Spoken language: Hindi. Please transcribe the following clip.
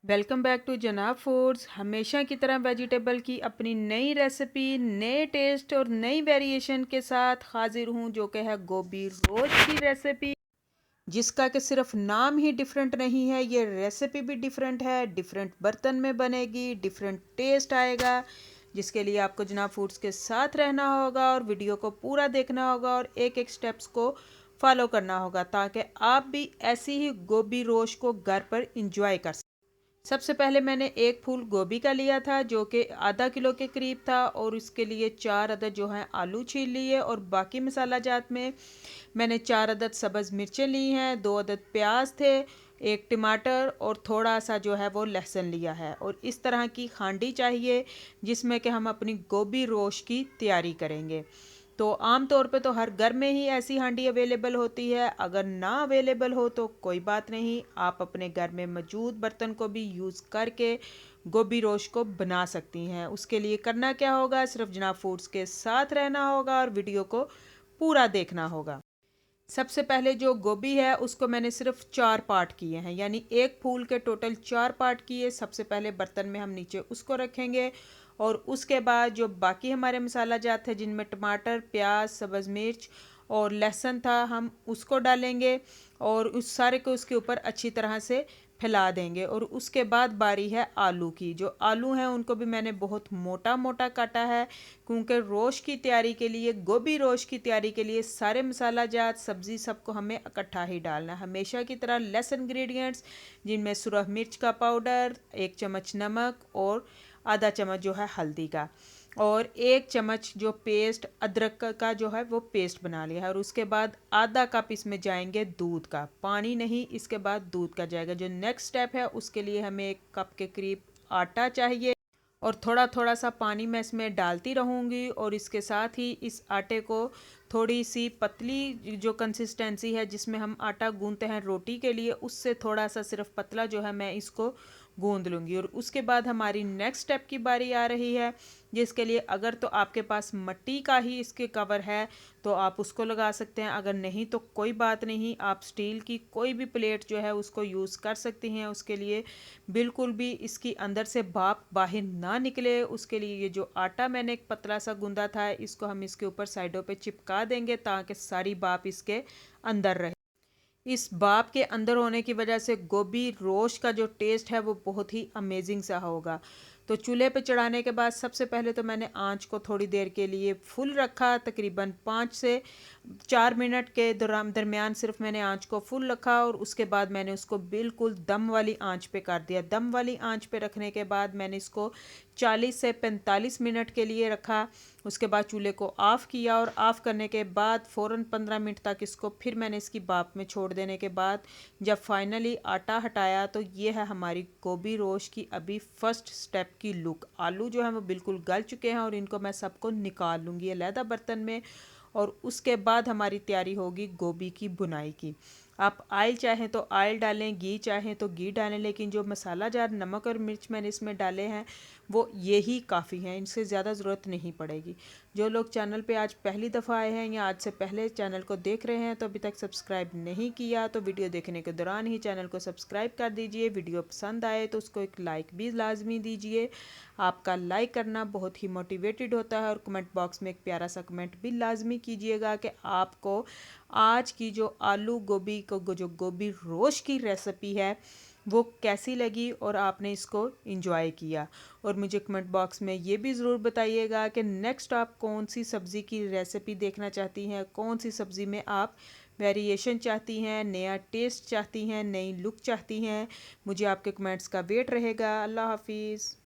वेलकम बैक टू जनाब फूड्स। हमेशा की तरह वेजिटेबल की अपनी नई रेसिपी, नए टेस्ट और नई वेरिएशन के साथ हाजिर हूँ, जो कि है गोभी रोज की रेसिपी, जिसका कि सिर्फ नाम ही डिफरेंट नहीं है, ये रेसिपी भी डिफरेंट है। डिफरेंट बर्तन में बनेगी, डिफरेंट टेस्ट आएगा, जिसके लिए आपको जनाब फूड्स के साथ रहना होगा और वीडियो को पूरा देखना होगा और एक एक स्टेप्स को फॉलो करना होगा, ताकि आप भी ऐसी ही गोभी रोज को घर पर इंजॉय कर सकें। सबसे पहले मैंने एक फूल गोभी का लिया था, जो कि आधा किलो के करीब था, और इसके लिए 4 अदद जो है आलू छील लिए। और बाकी मसाला जात में मैंने 4 अदद सब्ज़ मिर्चें ली हैं, 2 अदद प्याज थे, एक टमाटर और थोड़ा सा जो है वो लहसुन लिया है। और इस तरह की हांडी चाहिए जिसमें कि हम अपनी गोभी रोश की तैयारी करेंगे। तो आम तौर पे तो हर घर में ही ऐसी हांडी अवेलेबल होती है। अगर ना अवेलेबल हो तो कोई बात नहीं, आप अपने घर में मौजूद बर्तन को भी यूज़ करके गोभी रोश को बना सकती हैं। उसके लिए करना क्या होगा, सिर्फ जनाब फूड्स के साथ रहना होगा और वीडियो को पूरा देखना होगा। सबसे पहले जो गोभी है उसको मैंने सिर्फ 4 पार्ट किए हैं, यानी एक फूल के टोटल 4 पार्ट किए। सबसे पहले बर्तन में हम नीचे उसको रखेंगे, और उसके बाद जो बाकी हमारे मसाला जात है, जिनमें टमाटर, प्याज, सब्ज़ मिर्च और लहसुन था, हम उसको डालेंगे और उस सारे को उसके ऊपर अच्छी तरह से फैला देंगे। और उसके बाद बारी है आलू की। जो आलू हैं उनको भी मैंने बहुत मोटा मोटा काटा है, क्योंकि रोश की तैयारी के लिए, गोभी रोश की तैयारी के लिए सारे मसाला जात सब्ज़ी सबको हमें इकट्ठा ही डालना है। हमेशा की तरह लेस इंग्रेडिएंट्स, जिनमें सुरख मिर्च का पाउडर, 1 चम्मच नमक और आधा चम्मच जो है हल्दी का, और 1 चम्मच जो पेस्ट अदरक का जो है वो पेस्ट बना लिया है। और उसके बाद आधा कप इसमें जाएंगे दूध का, पानी नहीं, इसके बाद दूध का जाएगा। जो नेक्स्ट स्टेप है उसके लिए हमें 1 कप के करीब आटा चाहिए, और थोड़ा थोड़ा सा पानी मैं इसमें डालती रहूँगी। और इसके साथ ही इस आटे को थोड़ी सी पतली जो कंसिस्टेंसी है जिसमें हम आटा गूंथते हैं रोटी के लिए, उससे थोड़ा सा सिर्फ पतला जो है मैं इसको गूंद लूँगी। और उसके बाद हमारी नेक्स्ट स्टेप की बारी आ रही है, जिसके लिए अगर तो आपके पास मिट्टी का ही इसके कवर है तो आप उसको लगा सकते हैं, अगर नहीं तो कोई बात नहीं, आप स्टील की कोई भी प्लेट जो है उसको यूज़ कर सकती हैं। उसके लिए बिल्कुल भी इसकी अंदर से भाप बाहर ना निकले, उसके लिए ये जो आटा मैंने एक पतला सा गूंदा था, इसको हम इसके ऊपर साइडों पे चिपका देंगे, ताकि सारी भाप इसके अंदर रहे। इस भाप के अंदर होने की वजह से गोभी रोश का जो टेस्ट है वो बहुत ही अमेजिंग सा होगा। तो चूल्हे पे चढ़ाने के बाद सबसे पहले तो मैंने आंच को थोड़ी देर के लिए फुल रखा, तकरीबन 5 से 4 मिनट के दरमियान सिर्फ मैंने आंच को फुल रखा। और उसके बाद मैंने उसको बिल्कुल दम वाली आंच पे कर दिया। दम वाली आंच पे रखने के बाद मैंने इसको 40 से 45 मिनट के लिए रखा। उसके बाद चूल्हे को ऑफ़ किया, और ऑफ़ करने के बाद फ़ौरन 15 मिनट तक इसको फिर मैंने इसकी भाप में छोड़ देने के बाद जब फाइनली आटा हटाया, तो ये है हमारी गोभी रोश की अभी फर्स्ट स्टेप की लुक। आलू जो है वो बिल्कुल गल चुके हैं, और इनको मैं सबको निकाल लूँगी अलहदा बर्तन में। और उसके बाद हमारी तैयारी होगी गोभी की बुनाई की। आप आयल चाहें तो आयल डालें, घी चाहें तो घी डालें, लेकिन जो मसाला जार नमक और मिर्च मैंने इसमें डाले हैं वो यही काफ़ी हैं, इनसे ज़्यादा ज़रूरत नहीं पड़ेगी। जो लोग चैनल पे आज पहली दफ़ा आए हैं या आज से पहले चैनल को देख रहे हैं तो अभी तक सब्सक्राइब नहीं किया, तो वीडियो देखने के दौरान ही चैनल को सब्सक्राइब कर दीजिए। वीडियो पसंद आए तो उसको एक लाइक भी लाजमी दीजिए। आपका लाइक करना बहुत ही मोटिवेटेड होता है। और कमेंट बॉक्स में एक प्यारा सा कमेंट भी लाजमी कीजिएगा कि आपको आज की जो आलू गोभी को जो गोभी रोश की रेसिपी है वो कैसी लगी और आपने इसको इंजॉय किया। और मुझे कमेंट बॉक्स में ये भी ज़रूर बताइएगा कि नेक्स्ट आप कौन सी सब्ज़ी की रेसिपी देखना चाहती हैं, कौन सी सब्ज़ी में आप वेरिएशन चाहती हैं, नया टेस्ट चाहती हैं, नई लुक चाहती हैं। मुझे आपके कमेंट्स का वेट रहेगा। अल्लाह हाफिज़।